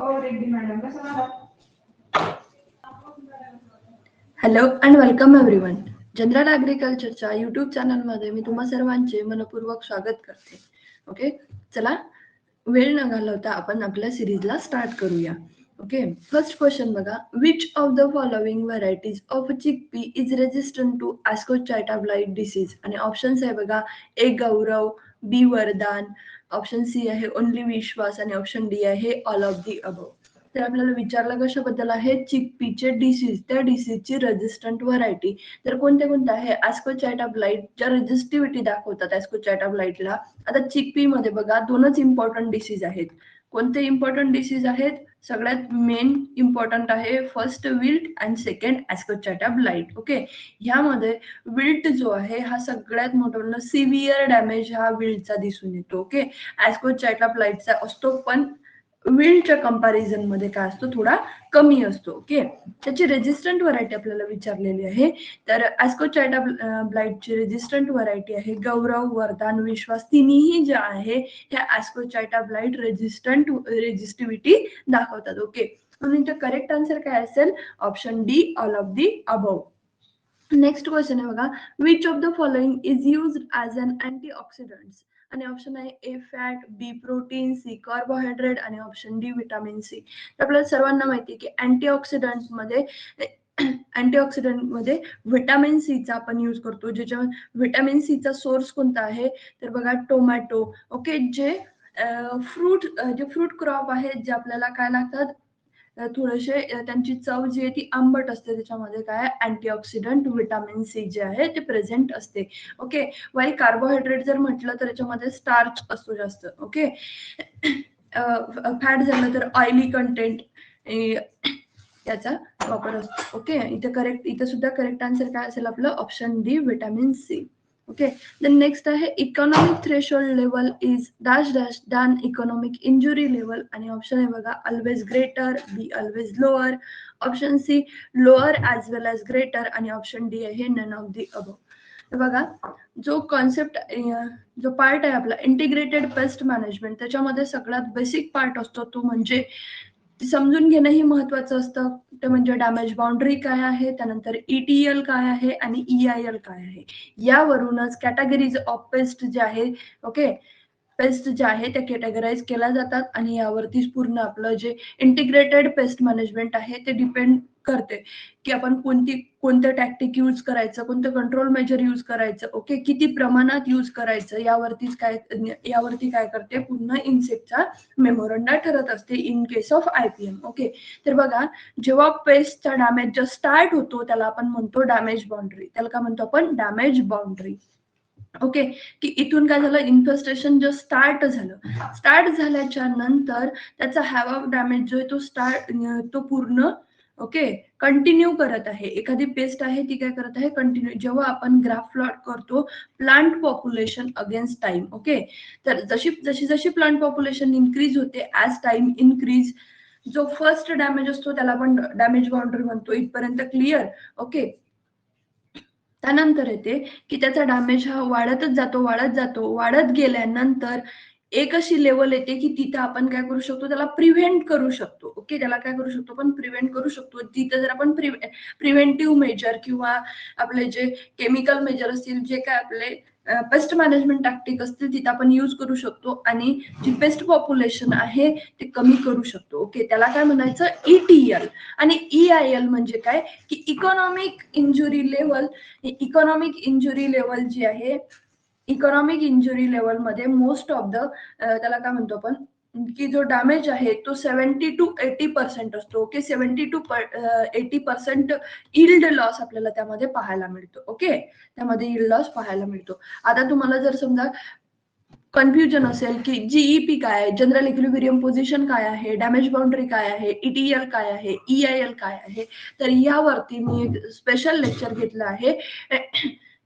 Reddy madam कसं आहात? Hello and welcome everyone. General ॲग्रिकल्चरच्या यूट्यूब चॅनलमध्ये मी तुम्हा सर्वांचे मनपूर्वक स्वागत करते. ओके, चला वेळ न घालवता आपण आपल्या सिरीजला स्टार्ट करूया. ओके, फर्स्ट क्वेश्चन बघा. Which of the following varieties of chickpea is resistant to ascochyta blight disease? आणि ऑप्शन्स आहे बघा, A Gaurav, B Vardan, option C आहे ओनली विश्वास आणि ऑप्शन डी आहे ऑल ऑफ दी अबव. तर आपल्याला विचारलं कशाबद्दल आहे, चिकपीचे डिसीज, त्या डिसीजची रेजिस्टंट व्हरायटी. तर कोणत्या कोणत्या आहे? ॲस्कोचायटा ब्लाइट, ज्या रेजिस्टिव्हिटी दाखवतात ॲस्कोचायटा ब्लाइटला. आता चिकपी मध्ये बघा दोनच इम्पॉर्टंट डिसीज आहेत. कोणते इम्पॉर्टंट डिसीज आहेत? सगळ्यात मेन इम्पॉर्टंट आहे first wilt and second ascochyta blight. Okay, ह्यामध्ये विल्ट जो आहे हा सगळ्यात मोठा सिव्हिअर डॅमेज हा विल्टचा दिसून येतो. ओके, ॲस्कोचायटा ब्लाइटचा असतो पण विल्टच्या कंपॅरिझन मध्ये काय असतो, थोडा कमी असतो. ओके, त्याची रेजिस्टंट व्हरायटी आपल्याला विचारलेली आहे. तर ॲस्कोचायटा ब्लाइटची रेजिस्टंट व्हरायटी आहे गौरव, वरदान, विश्वास. तिन्ही ज्या आहे ह्या ॲस्कोचायटा ब्लाइट रेजिस्टिव्हिटी दाखवतात. ओके, म्हणून इथे करेक्ट आन्सर काय असेल? Option D, all of the above. Next question आहे बघा. Which of the following is used as an antioxidants? आणि ऑप्शन आहे A fat, B protein, C carbohydrate आणि ऑप्शन डी विटामिन सी. तर आपल्याला सर्वांना माहिती आहे की अँटीऑक्सिडंट मध्ये व्हिटॅमिन सीचा आपण यूज करतो. ज्याच्या व्हिटॅमिन सीचा सोर्स कोणता आहे? तर बघा टोमॅटो. ओके, जे फ्रूट क्रॉप आहेत जे आपल्याला काय लागतात, थोडेसे त्यांची चव जी आहे ती आंबट असते. त्याच्यामध्ये काय अँटीऑक्सिडंट व्हिटॅमिन सी जे आहे ते प्रेझेंट असते. ओके, वाई कार्बोहायड्रेट जर म्हटलं तर याच्यामध्ये स्टार्च असतो जास्त. ओके, फॅट झालं तर ऑइली कंटेंट याचा वापर असतो. ओके, इथे सुद्धा करेक्ट आन्सर काय असेल आपलं? Option D, vitamin C. Okay, then next आहे economic threshold level is dash dash than economic injury level. आणि ऑप्शन आहे बघा always greater, B always lower, option C lower as well as greater आणि option D आहे none of the above. बघा, जो concept जो part आहे आपला इंटिग्रेटेड पेस्ट मॅनेजमेंट, त्याच्यामध्ये सगळ्यात बेसिक पार्ट असतो तो म्हणजे समजून घेणं ही महत्वाचं असतं. ते म्हणजे डॅमेज बाउंड्री काय आहे, त्यानंतर ETL काय आहे आणि EIL काय आहे. यावरूनच कॅटेगरीज ऑफ पेस्ट जे आहे, ओके, पेस्ट ज्या आहे त्या कॅटेगराईज केल्या जातात आणि यावरतीच पूर्ण आपलं जे इंटिग्रेटेड पेस्ट मॅनेजमेंट आहे ते डिपेंड करते की आपण कोणतं टॅक्टिक यूज करायचं, कोणतं कंट्रोल मेजर यूज करायचं. ओके, किती प्रमाणात यूज करायचं यावरती काय करते, पूर्ण इन्सेक्टचा मेमोरंडा ठरत असते in case of IPM. Okay, तर बघा, जेव्हा पेस्टचा डॅमेज जो स्टार्ट होतो त्याला आपण म्हणतो डॅमेज बाउंड्री. त्याला काय म्हणतो आपण? Damage boundary. ओके, की इथून काय झालं, इन्फेस्टेशन जो स्टार्ट झाल्याच्या नंतर त्याचा हॅवॉक डॅमेज जो आहे तो पूर्ण ओके कंटिन्यू करत आहे. एखादी पेस्ट आहे ती काय करत आहे, कंटिन्यू. जेव्हा आपण ग्राफ प्लॉट करतो plant population against time. Okay, तर जशी प्लांट पॉप्युलेशन इन्क्रीज होते ॲज टाइम इन्क्रीज, जो फर्स्ट डॅमेज असतो त्याला आपण डॅमेज बाउंड्री म्हणतो. इथपर्यंत क्लिअर? ओके, त्यानंतर येते की त्याचा डॅमेज हा वाढत गेल्यानंतर एक अशी लेवल येते की तिथं आपण काय करू शकतो, त्याला प्रिव्हेंट करू शकतो. ओके, त्याला काय करू शकतो, आपण प्रिव्हेंट करू शकतो. तिथं जर आपण प्रिव्हेंटिव्ह मेजर किंवा आपले जे केमिकल मेजर असतील, जे काय आपले पेस्ट मॅनेजमेंट टॅक्टिक असतील, तिथं आपण यूज करू शकतो आणि जी पेस्ट पॉप्युलेशन आहे ते कमी करू शकतो. ओके, त्याला काय म्हणायचं? ETL. आणि EIL म्हणजे काय की economic injury level. Economic injury level जी आहे, इकॉनॉमिक इंजुरी लेवल मध्ये मोस्ट ऑफ द त्याला काय म्हणतो आपण की जो डॅमेज आहे तो 70 to 80% असतो. ओके, 70 to 80% यील्ड लॉस आपल्याला त्यामध्ये पाहायला मिळतो. ओके, त्यामध्ये यील्ड लॉस पाहायला मिळतो. आता तुम्हाला जर समजा कन्फ्युजन असेल की GEP काय आहे, जनरल इक्विलिब्रियम पोझिशन काय आहे, डॅमेज बाउंड्री काय आहे, ETL काय आहे, EIL काय आहे, तर यावरती मी एक स्पेशल लेक्चर घेतलं आहे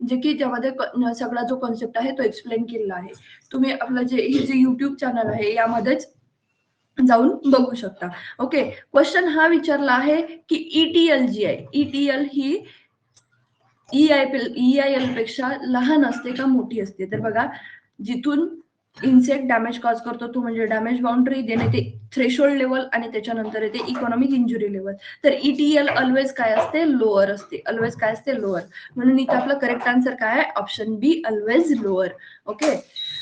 जे की त्यामध्ये सगळा जो कॉन्सेप्ट आहे तो एक्सप्लेन केलेला आहे. तुम्ही आपलं जे युट्यूब चॅनल आहे यामध्येच जाऊन बघू शकता. ओके, क्वेश्चन हा विचारला आहे की ETL जी आहे, ETL ही EIL पेक्षा लहान असते का मोठी असते? तर बघा, जिथून इन्सेक्ट डॅमेज कॉज करतो तो म्हणजे डॅमेज बाउंड्री, देन येते थ्रेशोल्ड लेवल आणि त्याच्यानंतर येते इकॉनॉमिक इंजुरी लेवल. तर ETL ऑलवेज काय असते, लोअर असते, ऑलवेज काय असते, लोअर. म्हणून इथं आपलं करेक्ट आन्सर काय आहे, ऑप्शन बी, ऑलवेज लोअर. ओके,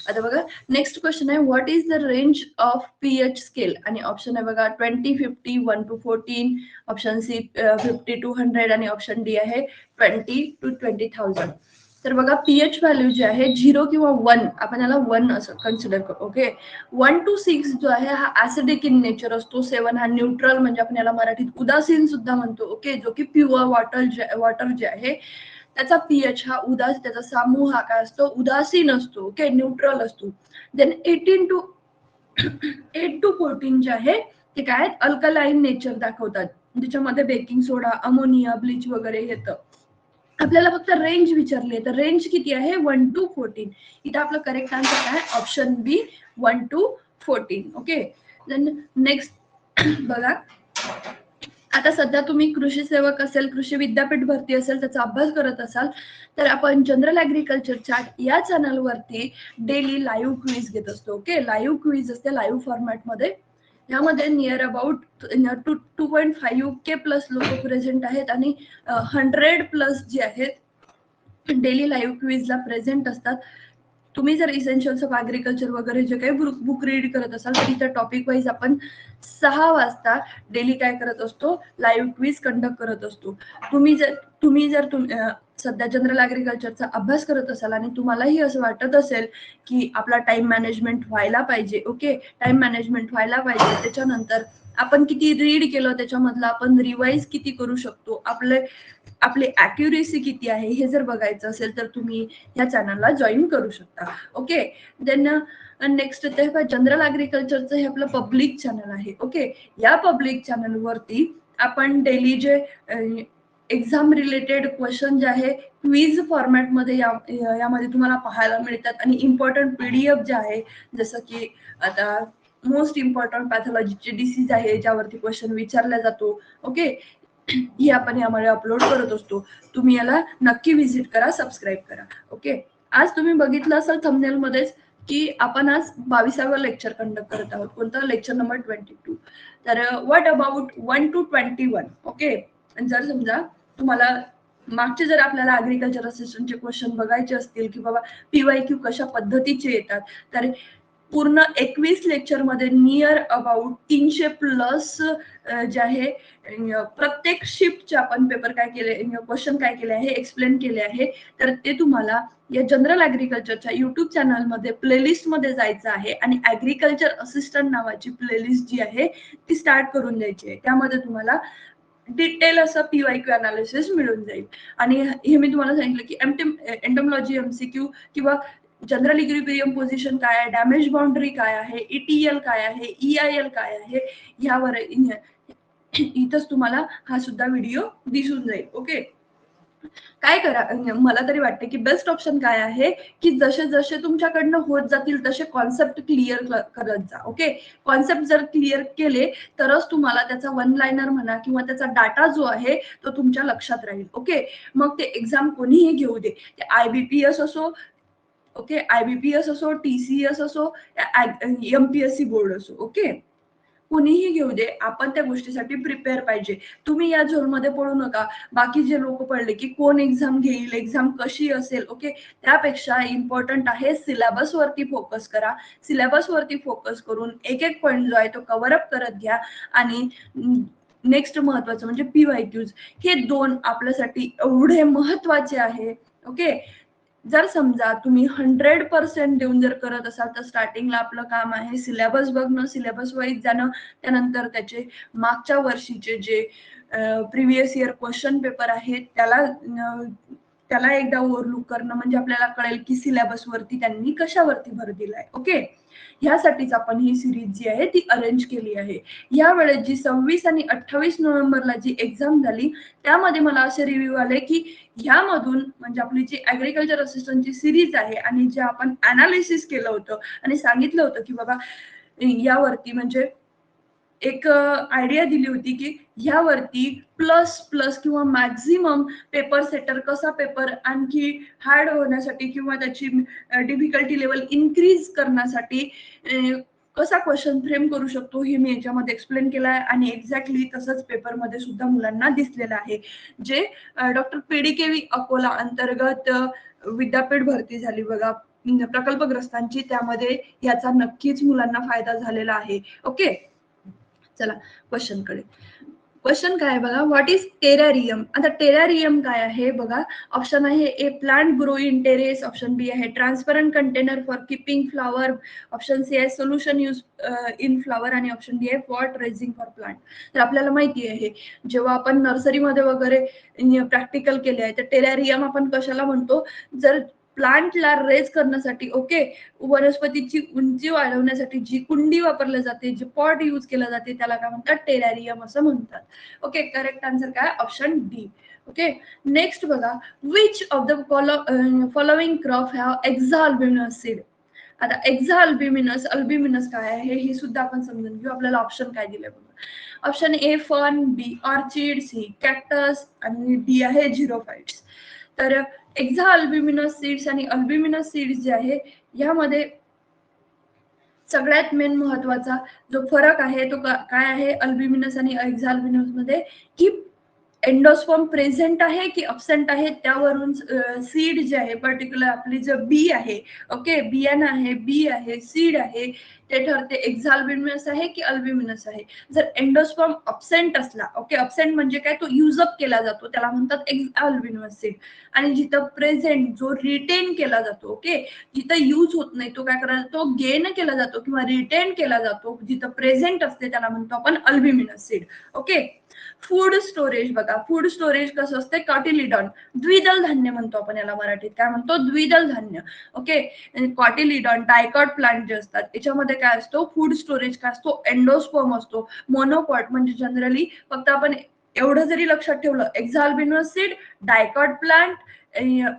आता बघा नेक्स्ट क्वेश्चन आहे, what is the range of pH scale. आणि ऑप्शन आहे बघा 20, 50, 1 to 14, ऑप्शन सी 50 to 100 आणि ऑप्शन डी आहे 20 to 20,000. तर बघा pH व्हॅल्यू जे आहे 0 किंवा 1, आपण याला 1 असं कन्सिडर करू. ओके, 1 to 6 जो आहे हा ऍसिडिक इन नेचर असतो. 7 हा न्यूट्रल म्हणजे आपण याला मराठीत उदासीन सुद्धा म्हणतो. ओके, जो की प्युअर वॉटर जे आहे त्याचा pH हा त्याचा समूह हा काय असतो, उदासीन असतो. ओके, न्यूट्रल असतो. देन 8 to 14 जे आहे ते काय अल्कलाईन नेचर दाखवतात, ज्याच्यामध्ये बेकिंग सोडा, अमोनिया, ब्लीच वगैरे येतं. आपल्याला फक्त रेंज विचारली आहे, तर रेंज किती आहे, 1 to 14. इथं आपलं करेक्ट आन्सर काय, option B, 1 to 14. Okay, then next बघा, आता सध्या तुम्ही कृषी सेवक असेल, कृषी विद्यापीठ भरती असेल, त्याचा अभ्यास करत असाल, तर आपण जनरल ॲग्रिकल्चर चॅट या चॅनलवरती डेली लाईव्ह क्विज घेत असतो. ओके, लाईव्ह क्विज असते लाईव्ह फॉर्मॅटमध्ये. यामध्ये नियर अबाउट 2.5K प्लस लोक प्रेझेंट आहेत आणि 100 प्लस जे आहेत डेली लाईव्ह क्विजला प्रेझेंट असतात. तुम्ही जर इसेन्शियल्स ऑफ ॲग्रिकल्चर वगैरे जे काही बुक रीड करत असाल, तर इथं टॉपिक वाईज आपण 6 वाजता डेली काय करत असतो, लाईव्ह क्विज कंडक्ट करत असतो. तुम्ही जर सध्या जनरल ॲग्रिकल्चरचा अभ्यास करत असाल आणि तुम्हालाही असं वाटत असेल की आपला टाइम मॅनेजमेंट व्हायला पाहिजे. ओके, टाइम मॅनेजमेंट व्हायला पाहिजे, त्याच्यानंतर आपण किती रीड केलं, त्याच्यामधलं आपण रिवाइज किती करू शकतो, आपली ॲक्युरेसी किती आहे हे जर बघायचं असेल तर तुम्ही या चॅनलला जॉईन करू शकता. ओके, देन नेक्स्ट ते जनरल ॲग्रिकल्चरचं हे आपलं पब्लिक चॅनल आहे. ओके, या पब्लिक चॅनलवरती आपण डेली जे एक्झाम रिलेटेड क्वेश्चन जे आहे क्विज फॉर्मॅटमध्ये यामध्ये तुम्हाला पाहायला मिळतात आणि इम्पॉर्टंट PDF जे आहे, जसं की आता मोस्ट इम्पॉर्टंट पॅथॉलॉजीचे डिसीज आहे ज्यावरती क्वेश्चन विचारला जातो. ओके, ही आपण यामध्ये अपलोड करत असतो. तुम्ही याला नक्की व्हिजिट करा, सबस्क्राईब करा. ओके, आज तुम्ही बघितलं असेल थंबनेल मध्येच की आपण आज 22वं लेक्चर कंडक्ट करत आहोत. कोणतं, लेक्चर नंबर 22. तर व्हॉट अबाउट 1 to 21. ओके, जर समजा तुम्हाला मागचे जर आपल्याला ॲग्रिकल्चर असिस्टंटचे क्वेश्चन बघायचे असतील की बाबा PYQ कशा पद्धतीचे येतात, तर पूर्ण 21 लेक्चरमध्ये नियर अबाउट 300 प्लस जे आहे प्रत्येक शिफ्टचे आपण पेपर काय केले, क्वेश्चन काय केले आहे, एक्सप्लेन केले आहे. तर ते तुम्हाला या जनरल ॲग्रिकल्चरच्या युट्यूब चॅनलमध्ये प्लेलिस्टमध्ये जायचं आहे आणि ॲग्रिकल्चर असिस्टंट नावाची प्लेलिस्ट जी आहे ती स्टार्ट करून द्यायची आहे. त्यामध्ये तुम्हाला डिटेल असं PYQ अनालिसिस मिळून जाईल. आणि हे मी तुम्हाला सांगितलं की एंटोमॉलॉजी MCQ किंवा जनरल इक्विलिब्रियम पोझिशन काय आहे, डॅमेज बाउंड्री काय आहे, ETL काय आहे, EIL काय आहे, ह्यावर इथंच तुम्हाला हा सुद्धा व्हिडिओ दिसून जाईल. ओके, काय करा, मला तरी वाटतं की बेस्ट ऑप्शन काय आहे की जसे जसे तुमच्याकडनं होत जातील तसे कॉन्सेप्ट क्लिअर करत जा. ओके, कॉन्सेप्ट जर क्लिअर केले तरच तुम्हाला त्याचा वन लाईनर म्हणा किंवा त्याचा डाटा जो आहे तो तुमच्या लक्षात राहील. ओके, मग ते एक्झाम कोणीही घेऊ दे, ते IBPS असो, ओके, IBPS असो, TCS असो, MPSC बोर्ड असो. ओके, कुणीही घेऊ दे, आपण त्या गोष्टीसाठी प्रिपेअर पाहिजे. तुम्ही या झोनमध्ये पडू नका. बाकी जे लोक पडले की कोण एक्झाम घेईल, एक्झाम कशी असेल. ओके, त्यापेक्षा इम्पॉर्टंट आहे सिलेबस वरती फोकस करा. सिलेबस वरती फोकस करून एक एक पॉईंट जो आहे तो कव्हर अप करत घ्या. आणि नेक्स्ट महत्वाचं म्हणजे PYQs, हे 2 आपल्यासाठी एवढे महत्वाचे आहे. ओके, जर समजा तुम्ही 100% देऊन जर करत असाल तर स्टार्टिंगला आपलं काम आहे सिलेबस बघणं, सिलेबस वाईज जाणं, त्यानंतर त्याचे मागच्या वर्षीचे जे प्रिव्हियस इयर क्वेश्चन पेपर आहेत त्याला एकदा ओव्हरलुक करणं, म्हणजे आपल्याला कळेल की सिलेबस वरती त्यांनी कशावरती भर दिलाय. ओके, ह्यासाठीच आपण ही सिरीज जी आहे ती अरेंज केली आहे. या वेळेस जी 26 आणि 28 नोव्हेंबरला जी एक्झाम झाली त्यामध्ये मला असे रिव्ह्यू आले की ह्यामधून म्हणजे आपली जी ॲग्रिकल्चर असिस्टंटची सिरीज आहे आणि जे आपण अनालिसिस केलं होतं आणि सांगितलं होतं की बाबा यावरती म्हणजे एक आयडिया दिली होती की ह्यावरती प्लस प्लस किंवा मॅक्झिमम पेपर सेटर कसा पेपर आणखी हार्ड होण्यासाठी किंवा त्याची डिफिकल्टी लेवल इन्क्रीज करण्यासाठी कसा क्वेश्चन फ्रेम करू शकतो हे मी याच्यामध्ये एक्सप्लेन केलं आहे आणि एक्झॅक्टली तसंच पेपरमध्ये सुद्धा मुलांना दिसलेलं आहे. जे डॉक्टर पीडीकेवी अकोला अंतर्गत विद्यापीठ भरती झाली बघा प्रकल्पग्रस्तांची, त्यामध्ये याचा नक्कीच मुलांना फायदा झालेला आहे. ओके, चला क्वेश्चन कडे. क्वेश्चन काय आहे बघा, व्हॉट इज टेरारियम. आता टेरारियम काय आहे बघा. ऑप्शन आहे A plant grow in terrace, option B आहे transparent container for keeping flower, option C आहे सोल्युशन यूज इन फ्लावर आणि ऑप्शन डी आहे पॉट रेझिंग फॉर प्लांट. तर आपल्याला माहिती आहे जेव्हा आपण नर्सरीमध्ये वगैरे प्रॅक्टिकल केले आहे तर टेरारियम आपण कशाला म्हणतो, जर प्लांटला रेज करण्यासाठी ओके वनस्पतीची उंची वाढवण्यासाठी जी कुंडी वापरली जाते, जे पॉट यूज केलं जाते त्याला काय म्हणतात, टेरारियम असं म्हणतात. ओके, करेक्ट आन्सर काय, ऑप्शन डी. ओके, नेक्स्ट बघा, which of the following crop have exalbuminous seed. आता एक्झाल्ब्युमिनस अल्ब्युमिनस काय आहे हे सुद्धा आपण समजून घेऊ. आपल्याला ऑप्शन काय दिले बघा. Option A fern, B orchid, C cactus आणि डी आहे झिरोफाइट्स. तर एक्झाल्ब्युमिनस सीड्स आणि अल्ब्युमिनस सीड्स जे आहे यामध्ये सगळ्यात मेन महत्वाचा जो फरक आहे तो काय आहे अल्ब्युमिनस आणि एक्झाल्ब्युमिनस मध्ये, की एंडोस्पर्म प्रेझेंट आहे की अब्सेंट आहे त्यावरून सीड जे आहे पर्टिक्युलर आपली जो बी आहे ओके बियाणं आहे बी आहे सीड आहे ते ठरते एक्झाल्ब्युमिनस आहे की अल्ब्युमिनस आहे. जर एंडोस्पर्म अब्सेंट असला ओके अब्सेंट म्हणजे काय, तो युज अप केला जातो त्याला म्हणतात एक्झाल्ब्युमिनस सीड. आणि जिथं प्रेझेंट जो रिटेन केला जातो ओके जिथं यूज होत नाही तो काय करायला जातो, गेन केला जातो किंवा रिटेन केला जातो, जिथं प्रेझेंट असते त्याला म्हणतो आपण अल्ब्युमिनस सीड. ओके, फूड स्टोरेज बघा, फूड स्टोरेज कसं असते, कॉटिलिडॉन द्विदल धान्य म्हणतो आपण याला मराठीत काय म्हणतो, द्विदल धान्य. ओके, कॉटिलिडॉन डायकॉट प्लांट जे असतात याच्यामध्ये काय असतो, फूड स्टोरेज काय असतो, एंडोस्पर्म असतो. मोनोकॉट म्हणजे जनरली फक्त आपण एवढं जरी लक्षात ठेवलं, exalbuminous seed, dicot plant,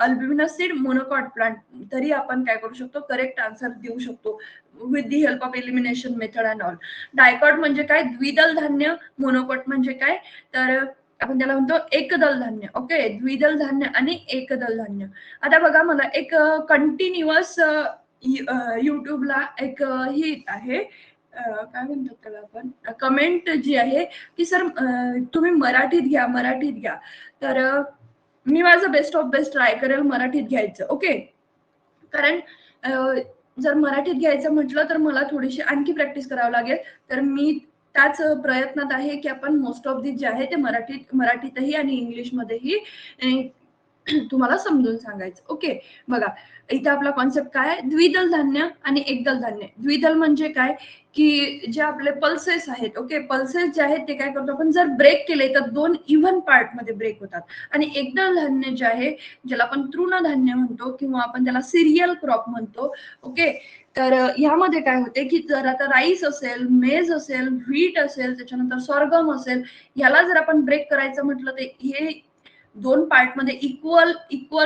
albuminous seed, monocot plant, तरी आपण काय करू शकतो, करेक्ट आन्सर देऊ शकतो with the help of elimination method and all. Dicot म्हणजे काय, द्विदल धान्य. मोनोकॉट म्हणजे काय, तर आपण त्याला म्हणतो एकदल धान्य. ओके, द्विदल धान्य आणि एकदल धान्य. आता बघा मला एक कंटिन्युअस युट्यूबला एक ही आहे काय म्हणतात त्याला आपण, कमेंट जी आहे की सर तुम्ही मराठीत घ्या. तर मी माझं बेस्ट ऑफ बेस्ट ट्राय करेल मराठीत घ्यायचं. ओके, कारण जर मराठीत घ्यायचं म्हटलं तर मला थोडीशी आणखी प्रॅक्टिस करावं लागेल. तर मी त्याच प्रयत्नात आहे की आपण मोस्ट ऑफ दी जे आहे ते मराठीतही आणि इंग्लिशमध्येही तुम्हाला समजून सांगायचं. ओके, बघा इथे आपला कॉन्सेप्ट काय आहे, द्विदल धान्य आणि एकदल धान्य. द्विदल म्हणजे काय की जे आपले पल्सेस आहेत ओके पल्सेस जे आहेत ते काय करतो आपण, जर ब्रेक केले तर 2 इव्हन पार्ट मध्ये ब्रेक होतात. आणि एकदल धान्य जे आहे ज्याला आपण तृणधान्य म्हणतो किंवा आपण त्याला सिरियल क्रॉप म्हणतो. ओके, तर ह्यामध्ये काय होते की जर आता राईस असेल, मेज असेल, व्हीट असेल, त्याच्यानंतर सॉर्गम असेल, याला जर आपण ब्रेक करायचं म्हटलं तर हे 2 पार्ट मध्ये इक्वल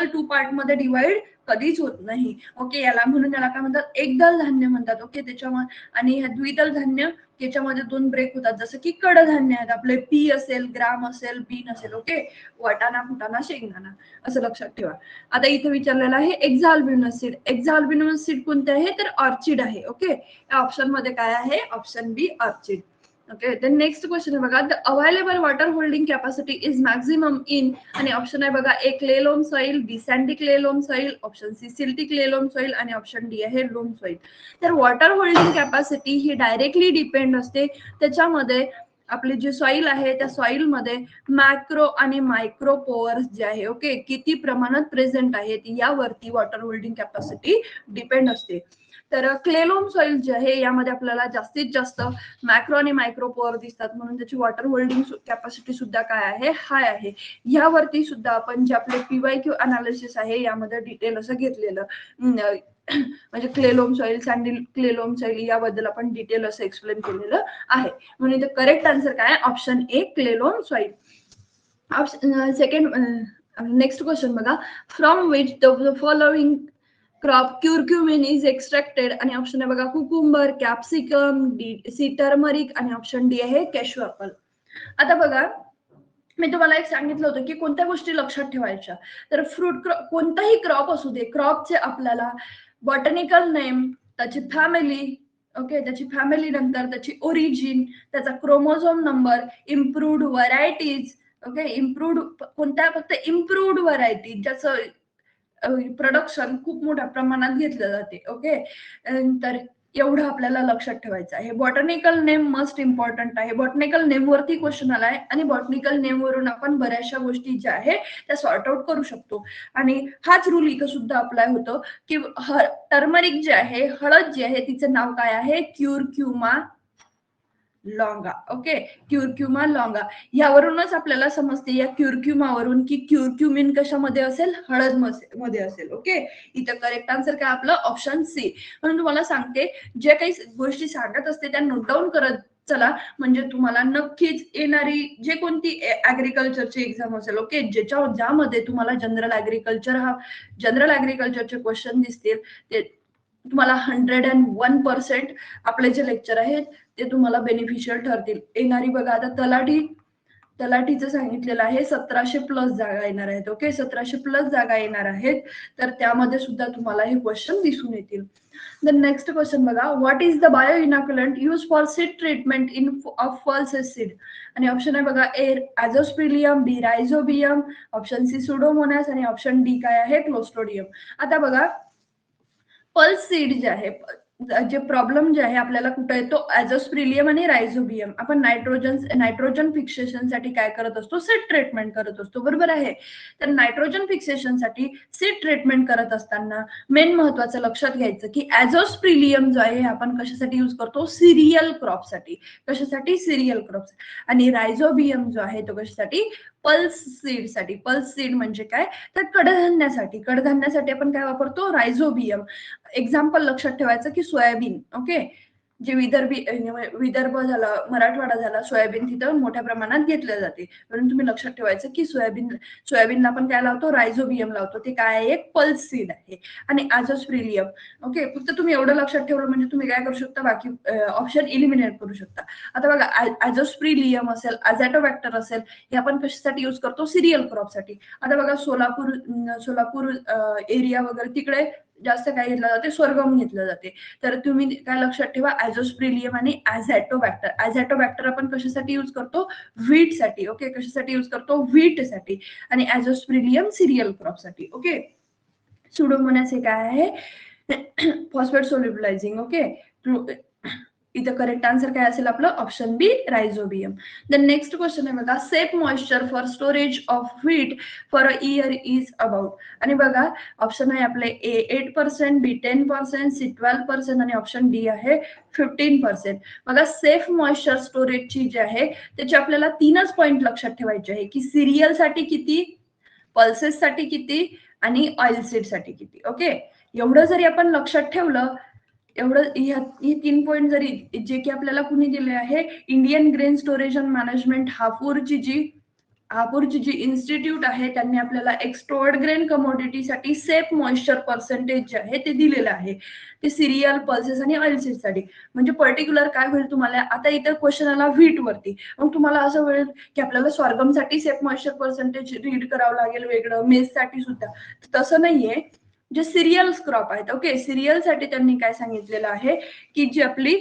2 पार्ट मध्ये डिवाइड कधीच होत नाही. ओके, याला म्हणून याला काय म्हणतात, एकदल धान्य म्हणतात. ओके, त्याच्यामध्ये आणि हे द्विदल धान्य याच्यामध्ये 2 ब्रेक होतात, जसं की कडधान्य आहेत आपले, पी असेल, ग्राम असेल, बीन असेल. ओके, वाटाणा, फुटाणा, शेंगदाणा, असं लक्षात ठेवा. आता इथे विचारलेलं आहे एक्झाल्ब्युमिनस सीड. एक्झाल्ब्युमिनस सीड कोणते आहे तर ऑर्चिड आहे. ओके, या ऑप्शन मध्ये काय आहे, option B orchid. Okay, then next question आहे बघा, the available water holding capacity is maximum in, आणि ऑप्शन आहे बघा A clay loam soil, B sandy clay loam soil, option C silty clay loam soil आणि option D आहे loam soil. तर water holding capacity ही directly depend असते त्याच्यामध्ये आपली जी सॉइल आहे त्या सॉइल मध्ये मॅक्रो आणि मायक्रो पोअर्स जे आहे ओके किती प्रमाणात प्रेझेंट आहेत यावरती वॉटर होल्डिंग कॅपॅसिटी डिपेंड असते. तर क्लेलोम सॉइल जे आहे यामध्ये आपल्याला जास्तीत जास्त मॅक्रो आणि मायक्रो पोअर दिसतात, म्हणून त्याची वॉटर होल्डिंग कॅपॅसिटी सुद्धा काय आहे, हाय आहे. यावरती सुद्धा आपण जे आपले PYQ अनालिसिस आहे यामध्ये डिटेल असं घेतलेलं म्हणजे clay loam soil, sandy clay loam soil याबद्दल आपण डिटेल असं एक्सप्लेन केलेलं आहे. म्हणून इथे करेक्ट आन्सर काय, option A clay loam soil. Second next question बघा, from which the following crop curcumin is extracted आणि ऑप्शन आहे बघा कुकुंबर, कॅप्सिकम, सी टर्मरिक आणि ऑप्शन डी आहे कॅश्यू ॲपल. आता बघा मी तुम्हाला एक सांगितलं होतं की कोणत्या गोष्टी लक्षात ठेवायच्या. तर फ्रूट क्रॉप कोणताही क्रॉप असू दे, क्रॉपचे आपल्याला बॉटनिकल नेम, त्याची फॅमिली, ओके, त्याची फॅमिली नंतर त्याची ओरिजिन, त्याचा chromosome number, improved varieties, okay, improved कोणत्या फक्त इम्प्रूव्ड व्हरायटी ज्याचं प्रोडक्शन खूप मोठ्या प्रमाणात घेतलं जाते, ओके. तर एवढं आपल्याला लक्षात ठेवायचं आहे. बॉटनिकल नेम मस्ट इम्पॉर्टंट आहे. बॉटनिकल नेम वरती क्वेश्चन आलाय आणि बॉटनिकल नेम वरून आपण बऱ्याचशा गोष्टी ज्या आहेत त्या सॉर्ट आउट करू शकतो. आणि हाच रूल इथं सुद्धा अप्लाय होतो की टर्मरिक जे आहे, हळद जी आहे तिचं नाव काय आहे, क्युरक्युमा लॉंगा, ओके, क्युरक्युमा लॉंगा. यावरूनच आपल्याला समजते या क्युरक्युमावरून की क्युरक्युमिन कशामध्ये असेल, हळद मध्ये असेल, ओके. इथं करेक्ट आन्सर काय आपलं ऑप्शन सी. म्हणून तुम्हाला सांगते जे काही गोष्टी सांगत असते त्या नोट डाऊन करत चला, म्हणजे तुम्हाला नक्कीच येणारी जे कोणती ऍग्रिकल्चरची एक्झाम असेल, ओके, ज्यामध्ये तुम्हाला जनरल ऍग्रिकल्चरचे क्वेश्चन दिसतील ते तुम्हाला 101% आपले जे लेक्चर आहेत ते तुम्हाला बेनिफिशियल ठरतील. येणारी बघा आता तलाठीचं सांगितलेलं आहे 1700+ जागा येणार आहेत, ओके, 1700+ जागा येणार आहेत. तर त्यामध्ये सुद्धा तुम्हाला हे क्वेश्चन दिसून येतील. द नेक्स्ट क्वेश्चन बघा, what is the bio inoculant use for seed treatment in of pulses seed. आणि ऑप्शन आहे बघा A azospirillum, B rhizobium, option C pseudomonas आणि ऑप्शन डी काय आहे क्लोस्ट्रोडियम. आता बघा पल्स सीड जे आहे, जे प्रॉब्लेम जे आहे आपल्याला कुठे येतो, ॲझोस्पिलियम आणि रायझोबियम. आपण नायट्रोजन फिक्सेशनसाठी काय करत असतो, सीड ट्रीटमेंट करत असतो, बरोबर आहे. तर नायट्रोजन फिक्सेशनसाठी सीड ट्रीटमेंट करत असताना मेन महत्वाचं लक्षात घ्यायचं की ॲझोस्पिलियम जो आहे आपण कशासाठी यूज करतो, सिरियल क्रॉपसाठी. कशासाठी, सिरियल क्रॉप. आणि रायझोबियम जो आहे तो कशासाठी, पल्स सीडसाठी. पल्स सीड म्हणजे काय, तर कडधान्यासाठी आपण काय वापरतो, रायझोबियम. एक्झाम्पल लक्षात ठेवायचं की सोयाबीन, ओके, जे विदर्भ झालं, मराठवाडा झाला, सोयाबीन तिथं मोठ्या प्रमाणात घेतलं जाते. म्हणून तुम्ही लक्षात ठेवायचं की सोयाबीनला आपण काय लावतो, रायझोबियम लावतो. ते काय आहे, एक पल्स सीड आहे. आणि ॲझोस्पिलियम, ओके, फक्त तुम्ही एवढं लक्षात ठेवलं म्हणजे तुम्ही काय करू शकता, बाकी ऑप्शन इलिमिनेट करू शकता. आता बघा ॲझोस्पिलियम असेल, ॲझॅटोबॅक्टर असेल, हे आपण कशासाठी यूज करतो, सिरियल क्रॉपसाठी. आता बघा सोलापूर एरिया वगैरे तिकडे जास्त काय घेतलं जाते, स्वर्गम घेतलं जाते. तर तुम्ही काय लक्षात ठेवा, ॲझोस्पिलियम आणि ॲझॅटोबॅक्टर आपण कशासाठी यूज करतो, व्हीटसाठी, ओके, कशासाठी यूज करतो, व्हीटसाठी. आणि ॲझोस्पिलियम सिरियल क्रॉपसाठी, ओके. सुडोमोनास हे काय आहे, फॉस्फेट सोल्युबलायझिंग, ओके. इथं करेक्ट आन्सर काय असेल आपलं option B rhizobium. The next question आहे बघा, safe moisture for storage of wheat for a year is about. आणि बघा ऑप्शन आहे आपले ए 8%, बी 10%, सी 12% आणि ऑप्शन डी आहे 15%. बघा सेफ मॉइश्चर स्टोरेजची जी आहे त्याची आपल्याला 3च पॉईंट लक्षात ठेवायचे आहे की सिरियल साठी किती, पल्सेस साठी किती आणि ऑइल सीड साठी किती, ओके. एवढं जरी आपण लक्षात ठेवलं, एवढं ही 3 पॉईंट जरी जे की आपल्याला कुणी दिले आहे, Indian grain storage and management हापूरची जी इन्स्टिट्यूट आहे त्यांनी आपल्याला एक्सट्रोवर्ड ग्रेन कमोडिटीसाठी सेफ मॉइश्चर पर्सेंटेज जे आहे ते दिलेलं आहे. ते सिरियल, पल्सेस आणि ऑइलसीड साठी. म्हणजे पर्टिक्युलर काय होईल तुम्हाला, आता इतर क्वेश्चन आला व्हीट वरती, मग तुम्हाला असं होईल की आपल्याला सॉर्गमसाठी सेफ मॉइश्चर पर्सेंटेज रीड करावं लागेल वेगळं, मेससाठी सुद्धा. तसं नाहीये. जे सिरियल क्रॉप आहेत, ओके, सिरियल साठी त्यांनी काय सांगितलेलं आहे की जी आपली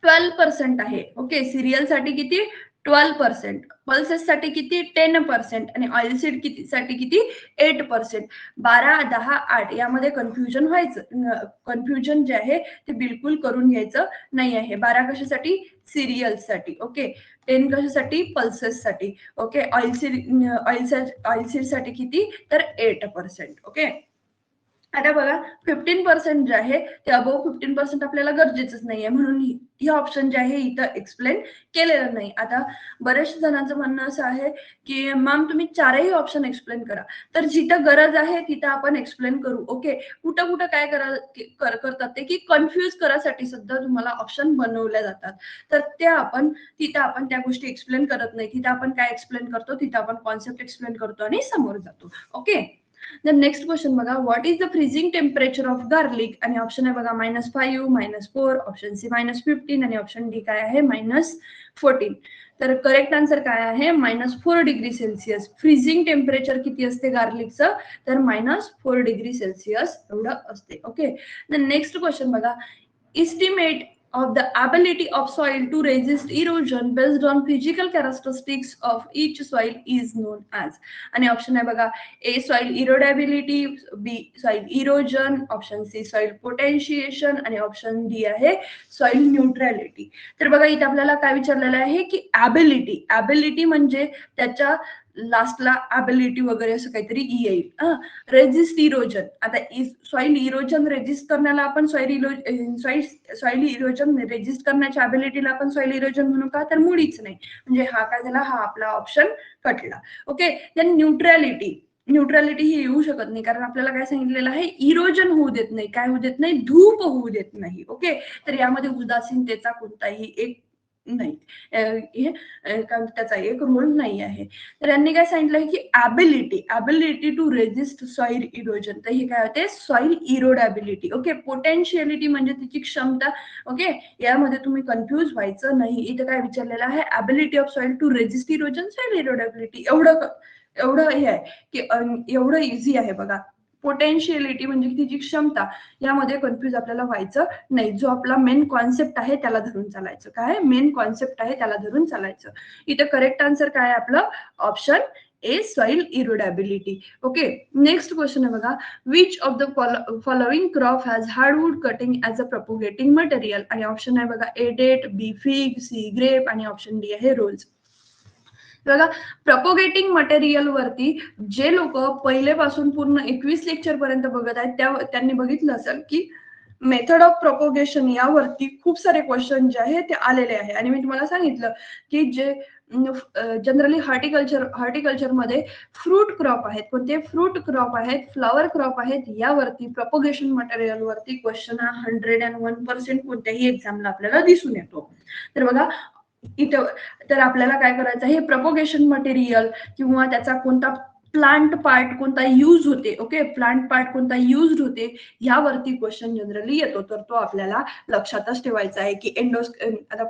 12% आहे, ओके, सिरियल साठी किती 12%, पल्सेस साठी किती 10% आणि ऑइलसीड साठी किती 8%. 12, 10, 8 यामध्ये कन्फ्युजन जे आहे ते बिलकुल करून घ्यायचं नाही आहे. 12 कशासाठी, सिरियल साठी, ओके. 10 कशासाठी, पल्सेस साठी, ओके. ऑइलसीड साठी किती, तर 8%, ओके. आता बघा 15% जे आहे ते अबोव 15% आपल्याला गरजेचंच नाहीये, म्हणून हे ऑप्शन जे आहे इथं एक्सप्लेन केलेलं नाही. आता बरेच जणांचं म्हणणं असं आहे की मॅम तुम्ही 4ही ऑप्शन एक्सप्लेन करा. तर जिथं गरज आहे तिथं आपण एक्सप्लेन करू, ओके. कुठं काय करतात ते की कन्फ्युज करासाठी सुद्धा तुम्हाला ऑप्शन बनवल्या जातात. तर तिथं आपण त्या गोष्टी एक्सप्लेन करत नाही. तिथं आपण काय एक्सप्लेन करतो, तिथं आपण कॉन्सेप्ट एक्सप्लेन करतो आणि समोर जातो, ओके. द नेक्स्ट क्वेश्चन बघा, what is the freezing temperature of garlic, आणि ऑप्शन आहे बघा -5, -4, ऑप्शन सी -15 आणि ऑप्शन डी काय आहे -14. तर करेक्ट आन्सर काय आहे -4 डिग्री सेल्सिअस. फ्रीजिंग टेम्परेचर किती असते गार्लिकचं, तर -4 डिग्री सेल्सिअस एवढं असते. ओके, द नेक्स्ट क्वेश्चन बघा, estimate of the ability of soil to resist erosion based on physical characteristics of each soil is known as. आणि option आहे बघा, A soil erodibility, B soil erosion, option C soil potentiation आणि option D आहे soil neutrality. तर बघा इथे आपल्याला काय विचारलेलं आहे की ॲबिलिटी. ॲबिलिटी म्हणजे त्याच्या लास्टला ॲबिलिटी वगैरे असं काहीतरी येईल. रेजिस्ट इरोजन, आता सॉइल इरोजन रेजिस्ट करण्याला आपण सॉइल इरोजन रेजिस्ट करण्याच्या ॲबिलिटीला आपण सॉइल इरोजन म्हणू का, तर मुळीच नाही. म्हणजे हा काय झाला, हा आपला ऑप्शन कटला. ओके, देन न्यूट्रॅलिटी ही येऊ शकत नाही, कारण आपल्याला काय सांगितलेलं आहे, इरोजन होऊ देत नाही. काय होऊ देत नाही, धूप होऊ देत नाही. ओके, तर यामध्ये उदासीनतेचा कोणताही एक नाही, त्याचा एक रूल नाही आहे. तर यांनी काय सांगितलंय की ability to resist soil erosion, तर हे काय होते, सॉइल इरोडेबिलिटी. ओके, पोटेन्शियलिटी म्हणजे तिची क्षमता. ओके, यामध्ये तुम्ही कन्फ्युज व्हायचं नाही. इथे काय विचारलेलं आहे, ability of soil to resist erosion, soil erodibility. एवढं हे आहे की एवढं इझी आहे बघा. पोटेन्शियलिटी म्हणजे तिची क्षमता, यामध्ये कन्फ्युज आपल्याला व्हायचं नाही. जो आपला मेन कॉन्सेप्ट आहे त्याला धरून चालायचं. काय मेन कॉन्सेप्ट आहे त्याला धरून चालायचं. इथे करेक्ट आन्सर काय आहे आपलं, option A soil erodibility. Okay, next question आहे बघा, which of the following crop has hardwood cutting as a propagating material, आणि ऑप्शन आहे बघा A date, B fig, C grape आणि ऑप्शन डी आहे रोज. बघा, प्रपोगेटिंग मटेरियल वरती जे लोक पहिलेपासून पूर्ण 21 लेक्चर पर्यंत बघत आहेत त्यांनी बघितलं असेल की मेथड ऑफ प्रपोगेशन यावरती खूप सारे क्वेश्चन जे आहे ते आलेले आहे. आणि मी तुम्हाला सांगितलं की जे जनरली हॉर्टिकल्चर मध्ये फ्रूट क्रॉप आहेत, कोणते फ्रूट क्रॉप आहेत, फ्लॉवर क्रॉप आहेत, यावरती प्रपोगेशन मटेरियल वरती क्वेश्चन हा 101% कोणत्याही एक्झामला आपल्याला दिसून येतो. तर बघा इथं, तर आपल्याला काय करायचं आहे, प्रपोगेशन मटेरियल किंवा त्याचा कोणता प्लांट पार्ट कोणता यूज होते. ओके, प्लांट पार्ट कोणता यूज होते यावरती क्वेश्चन जनरली येतो. तर तो आपल्याला लक्षातच ठेवायचा आहे की आता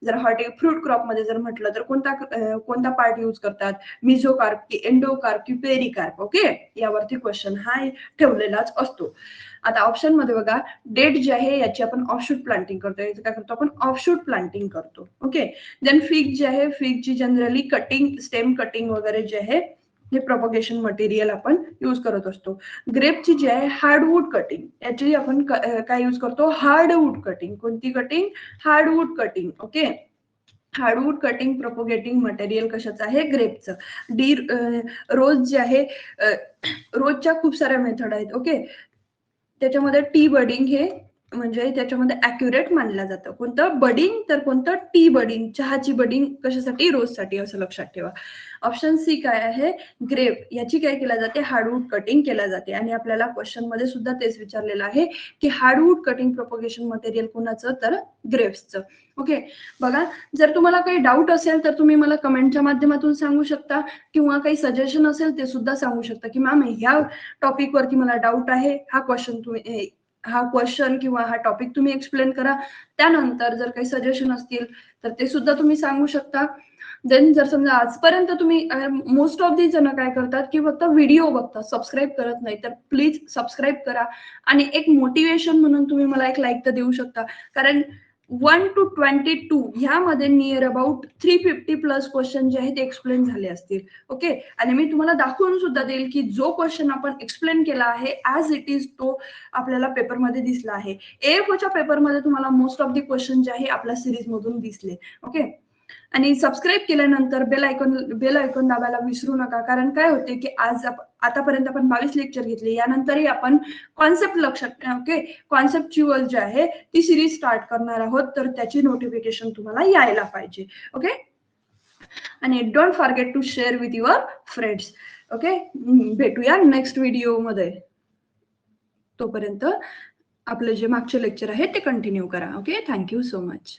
जर फ्रूट क्रॉप मध्ये जर म्हटलं तर कोणता पार्ट यूज करतात, मिझोकार्प की एंडोकार्प की पेरिकार्प. ओके, यावरती क्वेश्चन हा ठेवलेलाच असतो. आता ऑप्शन मध्ये बघा, डेट जे आहे याची आपण ऑफशूट प्लांटिंग करतो. याचं काय करतो आपण, ऑफशूट प्लांटिंग करतो. ओके, देन फिग जे आहे, फिगची जनरली कटिंग, स्टेम कटिंग वगैरे जे आहे हे प्रोपगेशन मटेरियल आपण यूज करत असतो. ग्रेपची जी आहे हार्डवूड कटिंग, याची आपण काय यूज करतो, हार्डवूड कटिंग. कोणती cutting, hardwood cutting. Okay, hardwood cutting propagating material कशाचं आहे, ग्रेपचं. डी रोज जे आहे, रोजच्या खूप साऱ्या मेथड आहेत. ओके, त्याच्यामध्ये टी बडिंग हे म्हणजे त्याच्यामध्ये ॲक्युरेट मानलं जातं. कोणतं बडिंग, तर कोणतं टी बडिंग, चहाची बडिंग कशासाठी, रोजसाठी, असं लक्षात ठेवा. ऑप्शन सी काय आहे, ग्रेप, याची काय केल्या जाते, हार्डवूड कटिंग केल्या जाते. आणि आपल्याला क्वेश्चन मध्ये सुद्धा तेच विचारलेलं आहे की हार्डवूड कटिंग प्रोपोगेशन मटेरियल कोणाचं, तर ग्रेप्सचं. ओके, बघा, जर तुम्हाला काही डाऊट असेल तर तुम्ही मला कमेंटच्या माध्यमातून सांगू शकता, किंवा काही सजेशन असेल ते सुद्धा सांगू शकता की मॅम ह्या टॉपिक वरती मला डाऊट आहे, हा क्वेश्चन किंवा हा टॉपिक तुम्ही एक्सप्लेन करा. त्यानंतर जर काही सजेशन असतील तर ते सुद्धा तुम्ही सांगू शकता. देन जर समजा आजपर्यंत तुम्ही मोस्ट ऑफ दी जण काय करतात की फक्त व्हिडिओ बघतात, सबस्क्राईब करत नाही, तर प्लीज सबस्क्राईब करा. आणि एक मोटिवेशन म्हणून तुम्ही मला एक लाईक तर देऊ शकता, कारण 1 to 22 ह्यामध्ये नियर अबाउट 350+ क्वेश्चन जे आहेत ते एक्सप्लेन झाले असतील. ओके, आणि मी तुम्हाला दाखवून सुद्धा देईल की जो क्वेश्चन आपण एक्सप्लेन केला आहे ऍज इट इज तो आपल्याला पेपरमध्ये दिसला आहे. AFOच्या पेपरमध्ये तुम्हाला मोस्ट ऑफ दी क्वेश्चन जे आहे आपल्या सिरीज मधून दिसले. ओके, आणि सबस्क्राईब केल्यानंतर बेल आयकॉन दाबायला विसरू नका, कारण काय होते की आतापर्यंत आपण 22 लेक्चर घेतले, यानंतरही आपण कॉन्सेप्ट लक्षात, ओके, कॉन्सेप्च्युअल जे आहे ती सिरीज स्टार्ट करणार आहोत, तर त्याची नोटिफिकेशन तुम्हाला यायला पाहिजे. ओके, आणि don't forget to share with your friends. Okay, भेटूया नेक्स्ट व्हिडिओ मध्ये. तोपर्यंत आपलं जे मागचे लेक्चर आहे ते कंटिन्यू करा. Okay, thank you so much.